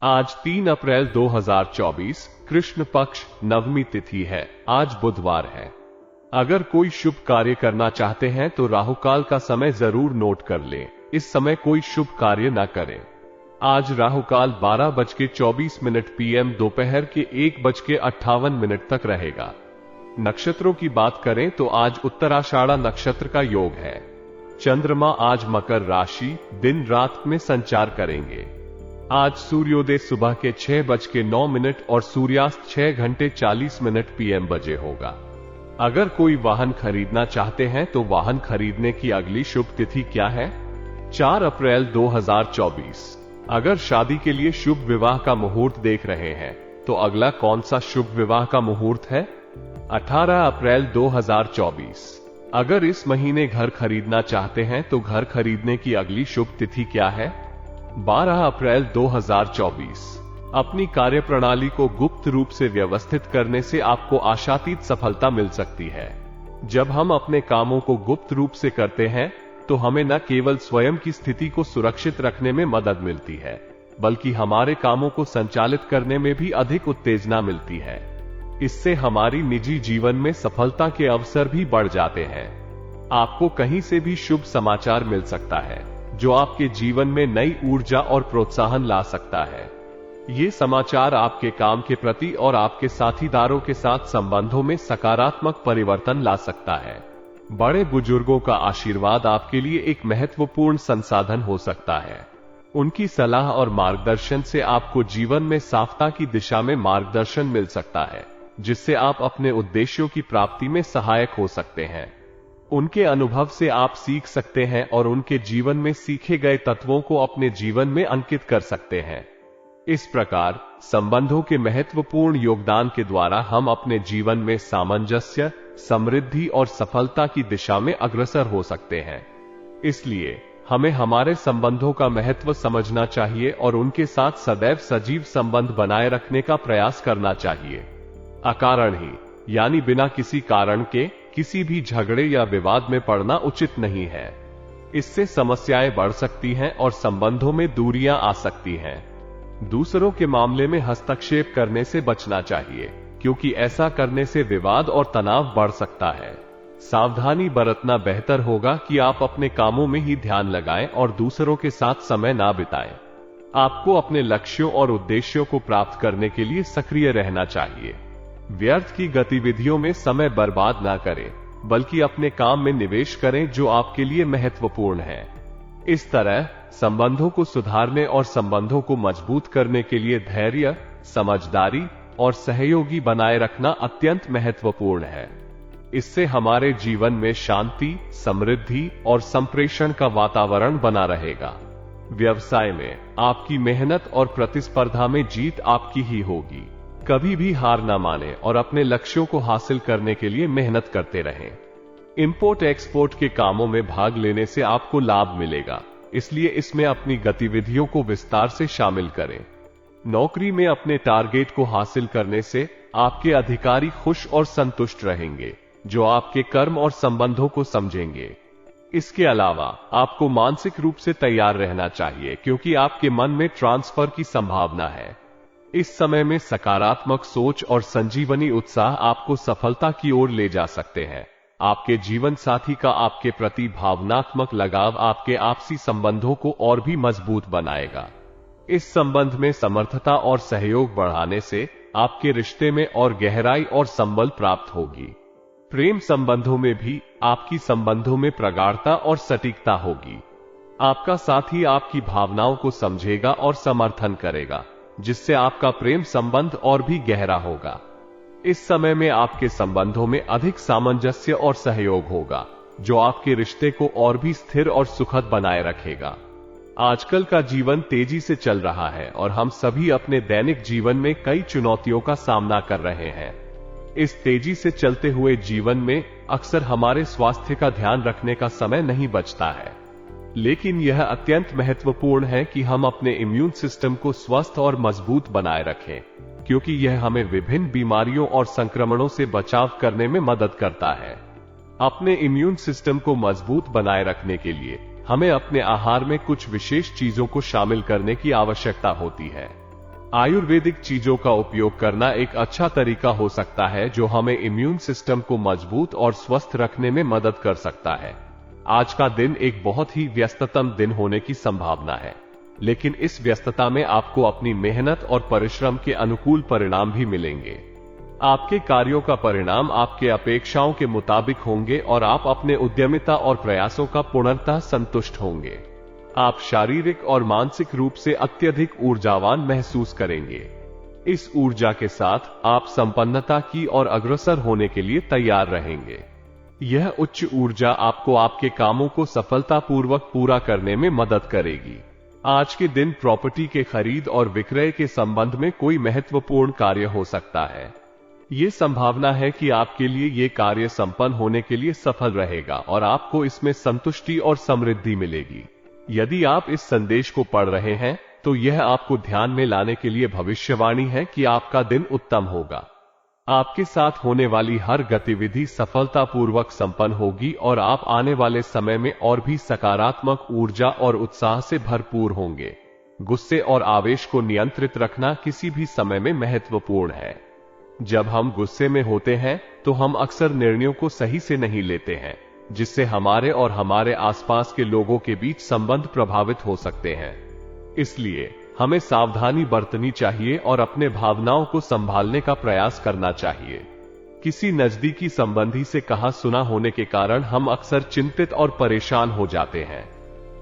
आज 3 अप्रैल 2024 कृष्ण पक्ष नवमी तिथि है। आज बुधवार है। अगर कोई शुभ कार्य करना चाहते हैं तो राहुकाल का समय जरूर नोट कर लें। इस समय कोई शुभ कार्य न करें। आज राहुकाल 12:24 PM दोपहर के 1:58 तक रहेगा। नक्षत्रों की बात करें तो आज उत्तराषाढ़ा नक्षत्र का योग है। चंद्रमा आज मकर राशि दिन रात में संचार करेंगे। आज सूर्योदय सुबह के 6:09 और सूर्यास्त 6:40 PM बजे होगा। अगर कोई वाहन खरीदना चाहते हैं तो वाहन खरीदने की अगली शुभ तिथि क्या है? 4 अप्रैल 2024। अगर शादी के लिए शुभ विवाह का मुहूर्त देख रहे हैं तो अगला कौन सा शुभ विवाह का मुहूर्त है? 18 अप्रैल 2024। अगर इस महीने घर खरीदना चाहते हैं तो घर खरीदने की अगली शुभ तिथि क्या है? 12 अप्रैल 2024। अपनी कार्यप्रणाली को गुप्त रूप से व्यवस्थित करने से आपको आशातीत सफलता मिल सकती है। जब हम अपने कामों को गुप्त रूप से करते हैं तो हमें न केवल स्वयं की स्थिति को सुरक्षित रखने में मदद मिलती है, बल्कि हमारे कामों को संचालित करने में भी अधिक उत्तेजना मिलती है। इससे हमारी निजी जीवन में सफलता के अवसर भी बढ़ जाते हैं। आपको कहीं से भी शुभ समाचार मिल सकता है जो आपके जीवन में नई ऊर्जा और प्रोत्साहन ला सकता है। ये समाचार आपके काम के प्रति और आपके साथीदारों के साथ संबंधों में सकारात्मक परिवर्तन ला सकता है। बड़े बुजुर्गों का आशीर्वाद आपके लिए एक महत्वपूर्ण संसाधन हो सकता है। उनकी सलाह और मार्गदर्शन से आपको जीवन में सफलता की दिशा में मार्गदर्शन मिल सकता है, जिससे आप अपने उद्देश्यों की प्राप्ति में सहायक हो सकते हैं। उनके अनुभव से आप सीख सकते हैं और उनके जीवन में सीखे गए तत्वों को अपने जीवन में अंकित कर सकते हैं। इस प्रकार संबंधों के महत्वपूर्ण योगदान के द्वारा हम अपने जीवन में सामंजस्य, समृद्धि और सफलता की दिशा में अग्रसर हो सकते हैं। इसलिए हमें हमारे संबंधों का महत्व समझना चाहिए और उनके साथ सदैव सजीव संबंध बनाए रखने का प्रयास करना चाहिए। अकारण ही यानी बिना किसी कारण के किसी भी झगड़े या विवाद में पड़ना उचित नहीं है। इससे समस्याएं बढ़ सकती हैं और संबंधों में दूरियां आ सकती हैं। दूसरों के मामले में हस्तक्षेप करने से बचना चाहिए, क्योंकि ऐसा करने से विवाद और तनाव बढ़ सकता है। सावधानी बरतना बेहतर होगा कि आप अपने कामों में ही ध्यान लगाएं और दूसरों के साथ समय ना बिताएं। आपको अपने लक्ष्यों और उद्देश्यों को प्राप्त करने के लिए सक्रिय रहना चाहिए। व्यर्थ की गतिविधियों में समय बर्बाद ना करें, बल्कि अपने काम में निवेश करें जो आपके लिए महत्वपूर्ण है। इस तरह संबंधों को सुधारने और संबंधों को मजबूत करने के लिए धैर्य, समझदारी और सहयोगी बनाए रखना अत्यंत महत्वपूर्ण है। इससे हमारे जीवन में शांति, समृद्धि और संप्रेषण का वातावरण बना रहेगा। व्यवसाय में आपकी मेहनत और प्रतिस्पर्धा में जीत आपकी ही होगी। कभी भी हार ना माने और अपने लक्ष्यों को हासिल करने के लिए मेहनत करते रहें। इंपोर्ट एक्सपोर्ट के कामों में भाग लेने से आपको लाभ मिलेगा, इसलिए इसमें अपनी गतिविधियों को विस्तार से शामिल करें। नौकरी में अपने टारगेट को हासिल करने से आपके अधिकारी खुश और संतुष्ट रहेंगे, जो आपके कर्म और संबंधों को समझेंगे। इसके अलावा आपको मानसिक रूप से तैयार रहना चाहिए, क्योंकि आपके मन में ट्रांसफर की संभावना है। इस समय में सकारात्मक सोच और संजीवनी उत्साह आपको सफलता की ओर ले जा सकते हैं। आपके जीवन साथी का आपके प्रति भावनात्मक लगाव आपके आपसी संबंधों को और भी मजबूत बनाएगा। इस संबंध में समर्थता और सहयोग बढ़ाने से आपके रिश्ते में और गहराई और संबल प्राप्त होगी। प्रेम संबंधों में भी आपकी संबंधों में प्रगाढ़ता और सटीकता होगी। आपका साथी आपकी भावनाओं को समझेगा और समर्थन करेगा, जिससे आपका प्रेम संबंध और भी गहरा होगा। इस समय में आपके संबंधों में अधिक सामंजस्य और सहयोग होगा, जो आपके रिश्ते को और भी स्थिर और सुखद बनाए रखेगा। आजकल का जीवन तेजी से चल रहा है और हम सभी अपने दैनिक जीवन में कई चुनौतियों का सामना कर रहे हैं। इस तेजी से चलते हुए जीवन में अक्सर हमारे स्वास्थ्य का ध्यान रखने का समय नहीं बचता है, लेकिन यह अत्यंत महत्वपूर्ण है कि हम अपने इम्यून सिस्टम को स्वस्थ और मजबूत बनाए रखें, क्योंकि यह हमें विभिन्न बीमारियों और संक्रमणों से बचाव करने में मदद करता है। अपने इम्यून सिस्टम को मजबूत बनाए रखने के लिए हमें अपने आहार में कुछ विशेष चीजों को शामिल करने की आवश्यकता होती है। आयुर्वेदिक चीजों का उपयोग करना एक अच्छा तरीका हो सकता है जो हमें इम्यून सिस्टम को मजबूत और स्वस्थ रखने में मदद कर सकता है। आज का दिन एक बहुत ही व्यस्ततम दिन होने की संभावना है, लेकिन इस व्यस्तता में आपको अपनी मेहनत और परिश्रम के अनुकूल परिणाम भी मिलेंगे। आपके कार्यों का परिणाम आपके अपेक्षाओं के मुताबिक होंगे और आप अपने उद्यमिता और प्रयासों का पूर्णतः संतुष्ट होंगे। आप शारीरिक और मानसिक रूप से अत्यधिक ऊर्जावान महसूस करेंगे। इस ऊर्जा के साथ आप संपन्नता की और अग्रसर होने के लिए तैयार रहेंगे। यह उच्च ऊर्जा आपको आपके कामों को सफलतापूर्वक पूरा करने में मदद करेगी। आज के दिन प्रॉपर्टी के खरीद और विक्रय के संबंध में कोई महत्वपूर्ण कार्य हो सकता है। ये संभावना है कि आपके लिए ये कार्य संपन्न होने के लिए सफल रहेगा और आपको इसमें संतुष्टि और समृद्धि मिलेगी। यदि आप इस संदेश को पढ़ रहे हैं तो यह आपको ध्यान में लाने के लिए भविष्यवाणी है कि आपका दिन उत्तम होगा। आपके साथ होने वाली हर गतिविधि सफलतापूर्वक संपन्न होगी और आप आने वाले समय में और भी सकारात्मक ऊर्जा और उत्साह से भरपूर होंगे। गुस्से और आवेश को नियंत्रित रखना किसी भी समय में महत्वपूर्ण है। जब हम गुस्से में होते हैं तो हम अक्सर निर्णयों को सही से नहीं लेते हैं, जिससे हमारे और हमारे आसपास के लोगों के बीच संबंध प्रभावित हो सकते हैं। इसलिए हमें सावधानी बरतनी चाहिए और अपने भावनाओं को संभालने का प्रयास करना चाहिए। किसी नजदीकी संबंधी से कहा सुना होने के कारण हम अक्सर चिंतित और परेशान हो जाते हैं।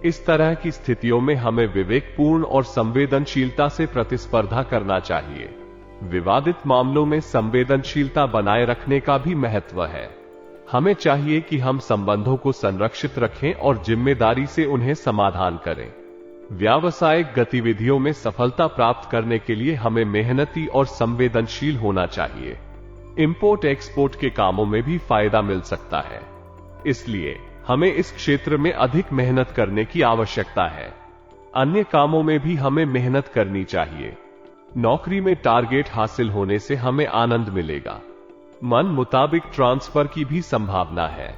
इस तरह की स्थितियों में हमें विवेकपूर्ण और संवेदनशीलता से प्रतिस्पर्धा करना चाहिए। विवादित मामलों में संवेदनशीलता बनाए रखने का भी महत्व है। हमें चाहिए कि हम संबंधों को संरक्षित रखें और जिम्मेदारी से उन्हें समाधान करें। व्यावसायिक गतिविधियों में सफलता प्राप्त करने के लिए हमें मेहनती और संवेदनशील होना चाहिए। इंपोर्ट एक्सपोर्ट के कामों में भी फायदा मिल सकता है, इसलिए हमें इस क्षेत्र में अधिक मेहनत करने की आवश्यकता है। अन्य कामों में भी हमें मेहनत करनी चाहिए। नौकरी में टारगेट हासिल होने से हमें आनंद मिलेगा। मन मुताबिक ट्रांसफर की भी संभावना है।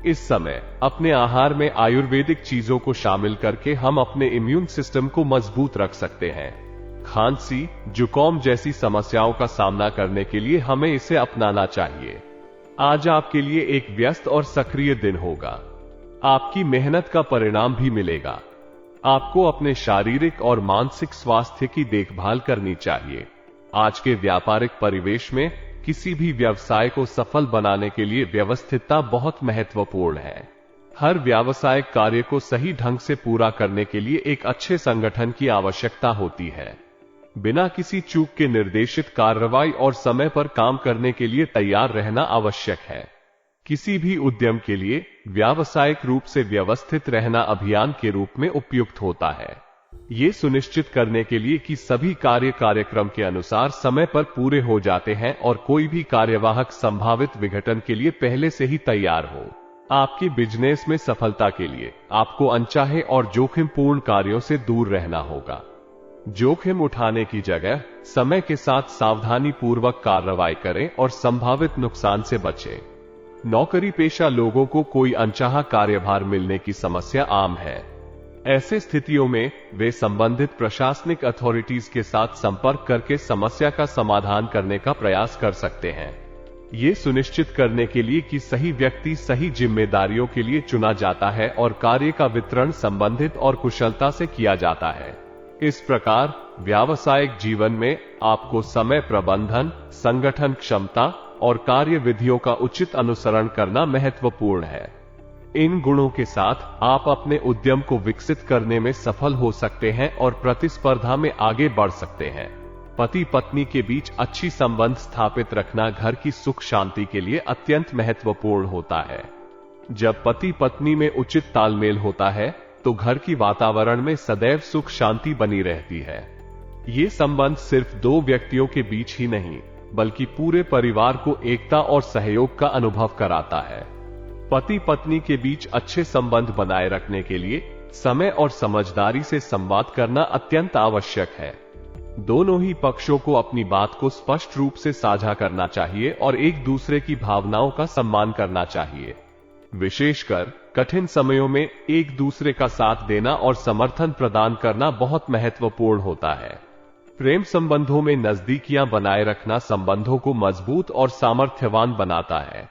इस समय अपने आहार में आयुर्वेदिक चीजों को शामिल करके हम अपने इम्यून सिस्टम को मजबूत रख सकते हैं। खांसी, जुकाम जैसी समस्याओं का सामना करने के लिए हमें इसे अपनाना चाहिए। आज आपके लिए एक व्यस्त और सक्रिय दिन होगा। आपकी मेहनत का परिणाम भी मिलेगा। आपको अपने शारीरिक और मानसिक स्वास्थ्य की देखभाल करनी चाहिए। आज के व्यापारिक परिवेश में किसी भी व्यवसाय को सफल बनाने के लिए व्यवस्थितता बहुत महत्वपूर्ण है। हर व्यावसायिक कार्य को सही ढंग से पूरा करने के लिए एक अच्छे संगठन की आवश्यकता होती है। बिना किसी चूक के निर्देशित कार्रवाई और समय पर काम करने के लिए तैयार रहना आवश्यक है। किसी भी उद्यम के लिए व्यावसायिक रूप से व्यवस्थित रहना अभियान के रूप में उपयुक्त होता है। ये सुनिश्चित करने के लिए कि सभी कार्य कार्यक्रम के अनुसार समय पर पूरे हो जाते हैं और कोई भी कार्यवाहक संभावित विघटन के लिए पहले से ही तैयार हो। आपके बिजनेस में सफलता के लिए आपको अनचाहे और जोखिमपूर्ण कार्यों से दूर रहना होगा। जोखिम उठाने की जगह समय के साथ सावधानी पूर्वक कार्रवाई करें और संभावित नुकसान से बचें। नौकरी पेशा लोगों को कोई अनचाहा कार्यभार मिलने की समस्या आम है। ऐसे स्थितियों में वे संबंधित प्रशासनिक अथॉरिटीज के साथ संपर्क करके समस्या का समाधान करने का प्रयास कर सकते हैं। ये सुनिश्चित करने के लिए कि सही व्यक्ति सही जिम्मेदारियों के लिए चुना जाता है और कार्य का वितरण संबंधित और कुशलता से किया जाता है। इस प्रकार व्यावसायिक जीवन में आपको समय प्रबंधन, संगठन क्षमता और कार्य विधियों का उचित अनुसरण करना महत्वपूर्ण है। इन गुणों के साथ आप अपने उद्यम को विकसित करने में सफल हो सकते हैं और प्रतिस्पर्धा में आगे बढ़ सकते हैं। पति पत्नी के बीच अच्छी संबंध स्थापित रखना घर की सुख शांति के लिए अत्यंत महत्वपूर्ण होता है। जब पति पत्नी में उचित तालमेल होता है तो घर की वातावरण में सदैव सुख शांति बनी रहती है। ये संबंध सिर्फ दो व्यक्तियों के बीच ही नहीं बल्कि पूरे परिवार को एकता और सहयोग का अनुभव कराता है। पति पत्नी के बीच अच्छे संबंध बनाए रखने के लिए समय और समझदारी से संवाद करना अत्यंत आवश्यक है। दोनों ही पक्षों को अपनी बात को स्पष्ट रूप से साझा करना चाहिए और एक दूसरे की भावनाओं का सम्मान करना चाहिए। विशेषकर कठिन समयों में एक दूसरे का साथ देना और समर्थन प्रदान करना बहुत महत्वपूर्ण होता है। प्रेम संबंधों में नजदीकियां बनाए रखना संबंधों को मजबूत और सामर्थ्यवान बनाता है।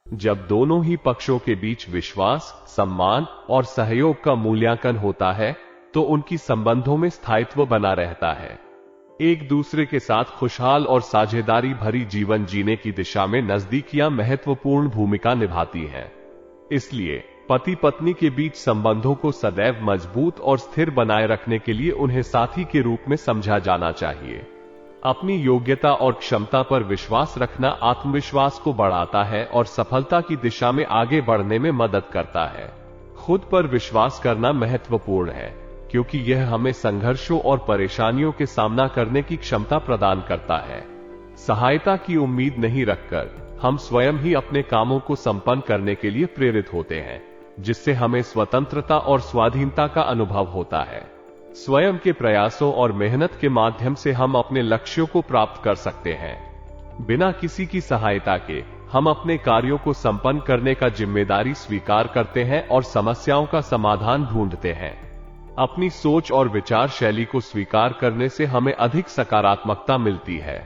जब दोनों ही पक्षों के बीच विश्वास, सम्मान और सहयोग का मूल्यांकन होता है तो उनकी संबंधों में स्थायित्व बना रहता है। एक दूसरे के साथ खुशहाल और साझेदारी भरी जीवन जीने की दिशा में नजदीकियां महत्वपूर्ण भूमिका निभाती हैं। इसलिए पति पत्नी के बीच संबंधों को सदैव मजबूत और स्थिर बनाए रखने के लिए उन्हें साथी के रूप में समझा जाना चाहिए। अपनी योग्यता और क्षमता पर विश्वास रखना आत्मविश्वास को बढ़ाता है और सफलता की दिशा में आगे बढ़ने में मदद करता है। खुद पर विश्वास करना महत्वपूर्ण है क्योंकि यह हमें संघर्षों और परेशानियों के सामना करने की क्षमता प्रदान करता है। सहायता की उम्मीद नहीं रखकर हम स्वयं ही अपने कामों को संपन्न करने के लिए प्रेरित होते हैं, जिससे हमें स्वतंत्रता और स्वाधीनता का अनुभव होता है। स्वयं के प्रयासों और मेहनत के माध्यम से हम अपने लक्ष्यों को प्राप्त कर सकते हैं। बिना किसी की सहायता के हम अपने कार्यों को संपन्न करने का जिम्मेदारी स्वीकार करते हैं और समस्याओं का समाधान ढूंढते हैं। अपनी सोच और विचार शैली को स्वीकार करने से हमें अधिक सकारात्मकता मिलती है।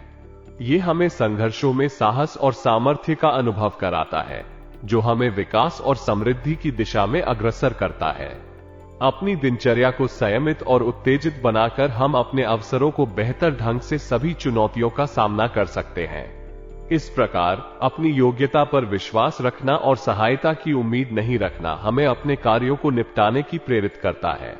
ये हमें संघर्षों में साहस और सामर्थ्य का अनुभव कराता है, जो हमें विकास और समृद्धि की दिशा में अग्रसर करता है। अपनी दिनचर्या को संयमित और उत्तेजित बनाकर हम अपने अवसरों को बेहतर ढंग से सभी चुनौतियों का सामना कर सकते हैं। इस प्रकार अपनी योग्यता पर विश्वास रखना और सहायता की उम्मीद नहीं रखना हमें अपने कार्यों को निपटाने की प्रेरित करता है।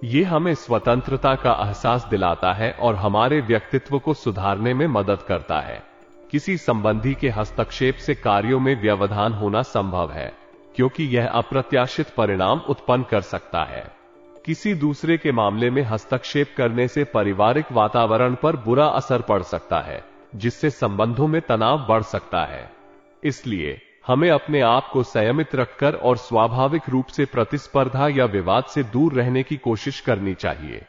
ये हमें स्वतंत्रता का एहसास दिलाता है और हमारे व्यक्तित्व को सुधारने में मदद करता है। किसी संबंधी के हस्तक्षेप से कार्यों में व्यवधान होना संभव है, क्योंकि यह अप्रत्याशित परिणाम उत्पन्न कर सकता है। किसी दूसरे के मामले में हस्तक्षेप करने से पारिवारिक वातावरण पर बुरा असर पड़ सकता है, जिससे संबंधों में तनाव बढ़ सकता है। इसलिए हमें अपने आप को संयमित रखकर और स्वाभाविक रूप से प्रतिस्पर्धा या विवाद से दूर रहने की कोशिश करनी चाहिए।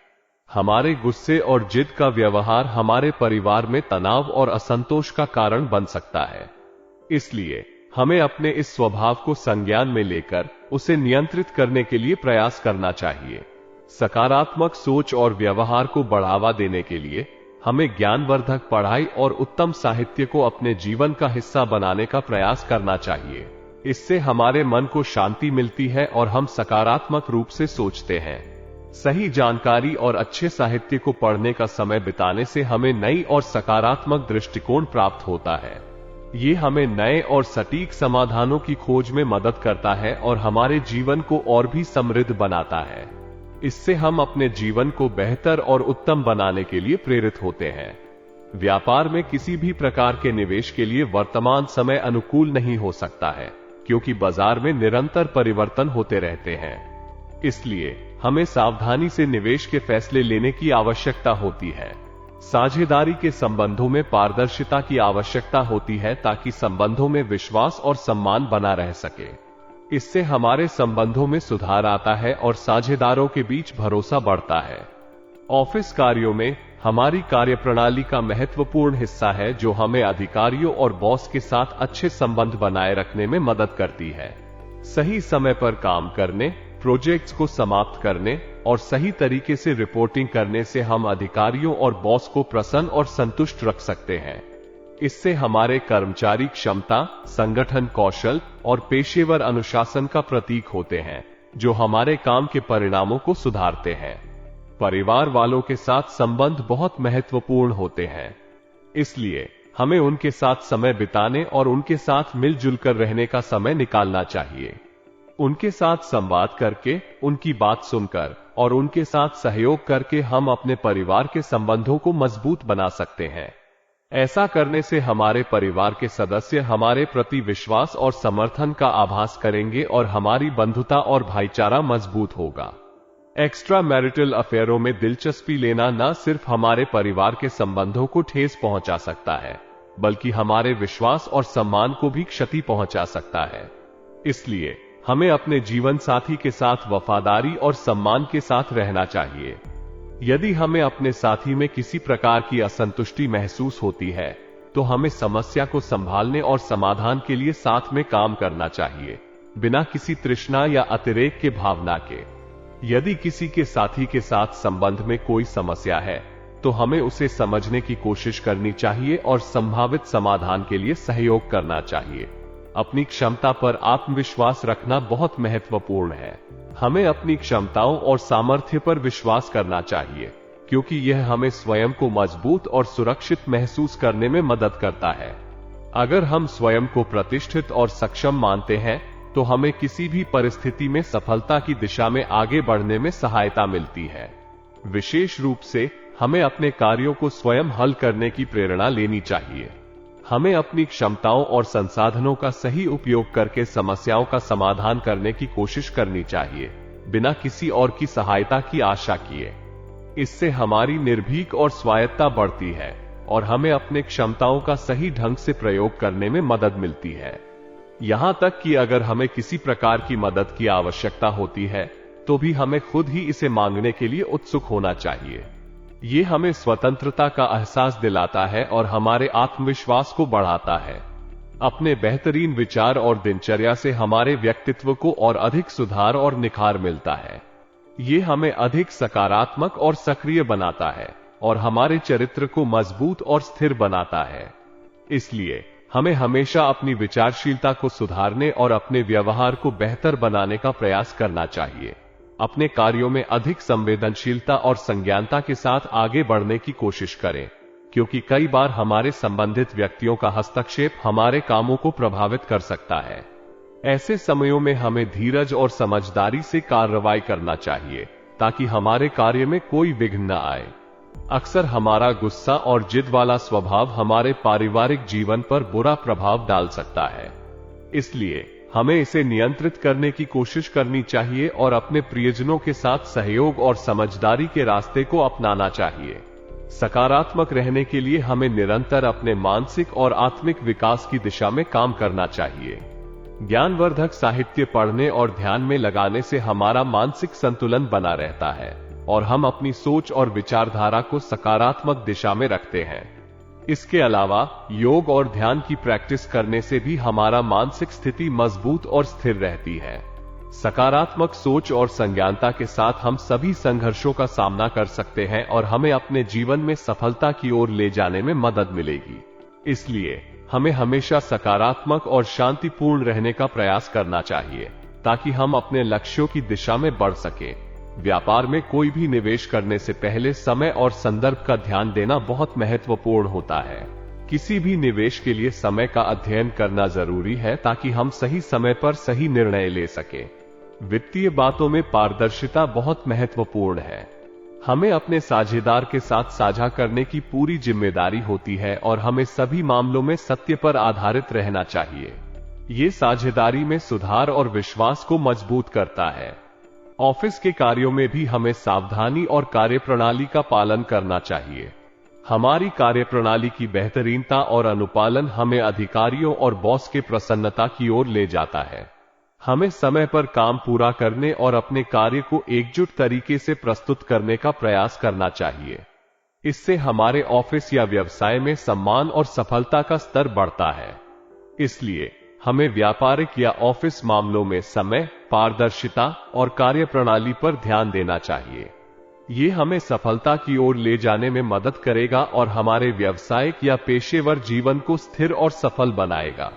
हमारे गुस्से और जिद का व्यवहार हमारे परिवार में तनाव और असंतोष का कारण बन सकता है। इसलिए हमें अपने इस स्वभाव को संज्ञान में लेकर उसे नियंत्रित करने के लिए प्रयास करना चाहिए। सकारात्मक सोच और व्यवहार को बढ़ावा देने के लिए हमें ज्ञानवर्धक पढ़ाई और उत्तम साहित्य को अपने जीवन का हिस्सा बनाने का प्रयास करना चाहिए। इससे हमारे मन को शांति मिलती है और हम सकारात्मक रूप से सोचते हैं। सही जानकारी और अच्छे साहित्य को पढ़ने का समय बिताने से हमें नई और सकारात्मक दृष्टिकोण प्राप्त होता है। ये हमें नए और सटीक समाधानों की खोज में मदद करता है और हमारे जीवन को और भी समृद्ध बनाता है। इससे हम अपने जीवन को बेहतर और उत्तम बनाने के लिए प्रेरित होते हैं। व्यापार में किसी भी प्रकार के निवेश के लिए वर्तमान समय अनुकूल नहीं हो सकता है, क्योंकि बाजार में निरंतर परिवर्तन होते रहते हैं। इसलिए हमें सावधानी से निवेश के फैसले लेने की आवश्यकता होती है। साझेदारी के संबंधों में पारदर्शिता की आवश्यकता होती है ताकि संबंधों में विश्वास और सम्मान बना रह सके। इससे हमारे संबंधों में सुधार आता है और साझेदारों के बीच भरोसा बढ़ता है। ऑफिस कार्यों में हमारी कार्यप्रणाली का महत्वपूर्ण हिस्सा है, जो हमें अधिकारियों और बॉस के साथ अच्छे संबंध बनाए रखने में मदद करती है। सही समय पर काम करने, प्रोजेक्ट्स को समाप्त करने और सही तरीके से रिपोर्टिंग करने से हम अधिकारियों और बॉस को प्रसन्न और संतुष्ट रख सकते हैं। इससे हमारे कर्मचारी क्षमता, संगठन कौशल और पेशेवर अनुशासन का प्रतीक होते हैं, जो हमारे काम के परिणामों को सुधारते हैं। परिवार वालों के साथ संबंध बहुत महत्वपूर्ण होते हैं, इसलिए हमें उनके साथ समय बिताने और उनके साथ मिलजुल कर रहने का समय निकालना चाहिए। उनके साथ संवाद करके, उनकी बात सुनकर और उनके साथ सहयोग करके हम अपने परिवार के संबंधों को मजबूत बना सकते हैं। ऐसा करने से हमारे परिवार के सदस्य हमारे प्रति विश्वास और समर्थन का आभास करेंगे और हमारी बंधुता और भाईचारा मजबूत होगा। एक्स्ट्रा मैरिटल अफेयरों में दिलचस्पी लेना न सिर्फ हमारे परिवार के संबंधों को ठेस पहुंचा सकता है, बल्कि हमारे विश्वास और सम्मान को भी क्षति पहुंचा सकता है। इसलिए हमें अपने जीवन साथी के साथ वफादारी और सम्मान के साथ रहना चाहिए। यदि हमें अपने साथी में किसी प्रकार की असंतुष्टि महसूस होती है, तो हमें समस्या को संभालने और समाधान के लिए साथ में काम करना चाहिए, बिना किसी तृष्णा या अतिरेक के भावना के। यदि किसी के साथी के साथ संबंध में कोई समस्या है, तो हमें उसे समझने की कोशिश करनी चाहिए और संभावित समाधान के लिए सहयोग करना चाहिए। अपनी क्षमता पर आत्मविश्वास रखना बहुत महत्वपूर्ण है। हमें अपनी क्षमताओं और सामर्थ्य पर विश्वास करना चाहिए, क्योंकि यह हमें स्वयं को मजबूत और सुरक्षित महसूस करने में मदद करता है। अगर हम स्वयं को प्रतिष्ठित और सक्षम मानते हैं, तो हमें किसी भी परिस्थिति में सफलता की दिशा में आगे बढ़ने में सहायता मिलती है। विशेष रूप से हमें अपने कार्यों को स्वयं हल करने की प्रेरणा लेनी चाहिए। हमें अपनी क्षमताओं और संसाधनों का सही उपयोग करके समस्याओं का समाधान करने की कोशिश करनी चाहिए, बिना किसी और की सहायता की आशा किए। इससे हमारी निर्भीक और स्वायत्तता बढ़ती है और हमें अपने क्षमताओं का सही ढंग से प्रयोग करने में मदद मिलती है। यहां तक कि अगर हमें किसी प्रकार की मदद की आवश्यकता होती है, तो भी हमें खुद ही इसे मांगने के लिए उत्सुक होना चाहिए। ये हमें स्वतंत्रता का एहसास दिलाता है और हमारे आत्मविश्वास को बढ़ाता है। अपने बेहतरीन विचार और दिनचर्या से हमारे व्यक्तित्व को और अधिक सुधार और निखार मिलता है। ये हमें अधिक सकारात्मक और सक्रिय बनाता है और हमारे चरित्र को मजबूत और स्थिर बनाता है। इसलिए हमें हमेशा अपनी विचारशीलता को सुधारने और अपने व्यवहार को बेहतर बनाने का प्रयास करना चाहिए। अपने कार्यों में अधिक संवेदनशीलता और संज्ञानता के साथ आगे बढ़ने की कोशिश करें, क्योंकि कई बार हमारे संबंधित व्यक्तियों का हस्तक्षेप हमारे कामों को प्रभावित कर सकता है। ऐसे समयों में हमें धीरज और समझदारी से कार्रवाई करना चाहिए, ताकि हमारे कार्य में कोई विघ्न न आए। अक्सर हमारा गुस्सा और जिद वाला स्वभाव हमारे पारिवारिक जीवन पर बुरा प्रभाव डाल सकता है। इसलिए हमें इसे नियंत्रित करने की कोशिश करनी चाहिए और अपने प्रियजनों के साथ सहयोग और समझदारी के रास्ते को अपनाना चाहिए। सकारात्मक रहने के लिए हमें निरंतर अपने मानसिक और आत्मिक विकास की दिशा में काम करना चाहिए। ज्ञानवर्धक साहित्य पढ़ने और ध्यान में लगाने से हमारा मानसिक संतुलन बना रहता है और हम अपनी सोच और विचारधारा को सकारात्मक दिशा में रखते हैं। इसके अलावा योग और ध्यान की प्रैक्टिस करने से भी हमारा मानसिक स्थिति मजबूत और स्थिर रहती है। सकारात्मक सोच और संज्ञानता के साथ हम सभी संघर्षों का सामना कर सकते हैं और हमें अपने जीवन में सफलता की ओर ले जाने में मदद मिलेगी। इसलिए हमें हमेशा सकारात्मक और शांतिपूर्ण रहने का प्रयास करना चाहिए, ताकि हम अपने लक्ष्यों की दिशा में बढ़ सकें। व्यापार में कोई भी निवेश करने से पहले समय और संदर्भ का ध्यान देना बहुत महत्वपूर्ण होता है। किसी भी निवेश के लिए समय का अध्ययन करना जरूरी है, ताकि हम सही समय पर सही निर्णय ले सकें। वित्तीय बातों में पारदर्शिता बहुत महत्वपूर्ण है। हमें अपने साझेदार के साथ साझा करने की पूरी जिम्मेदारी होती है और हमें सभी मामलों में सत्य पर आधारित रहना चाहिए। ये साझेदारी में सुधार और विश्वास को मजबूत करता है। ऑफिस के कार्यों में भी हमें सावधानी और कार्यप्रणाली का पालन करना चाहिए। हमारी कार्यप्रणाली की बेहतरीनता और अनुपालन हमें अधिकारियों और बॉस के प्रसन्नता की ओर ले जाता है। हमें समय पर काम पूरा करने और अपने कार्य को एकजुट तरीके से प्रस्तुत करने का प्रयास करना चाहिए। इससे हमारे ऑफिस या व्यवसाय में सम्मान और सफलता का स्तर बढ़ता है। इसलिए हमें व्यापारिक या ऑफिस मामलों में समय, पारदर्शिता और कार्यप्रणाली पर ध्यान देना चाहिए। ये हमें सफलता की ओर ले जाने में मदद करेगा और हमारे व्यावसायिक या पेशेवर जीवन को स्थिर और सफल बनाएगा।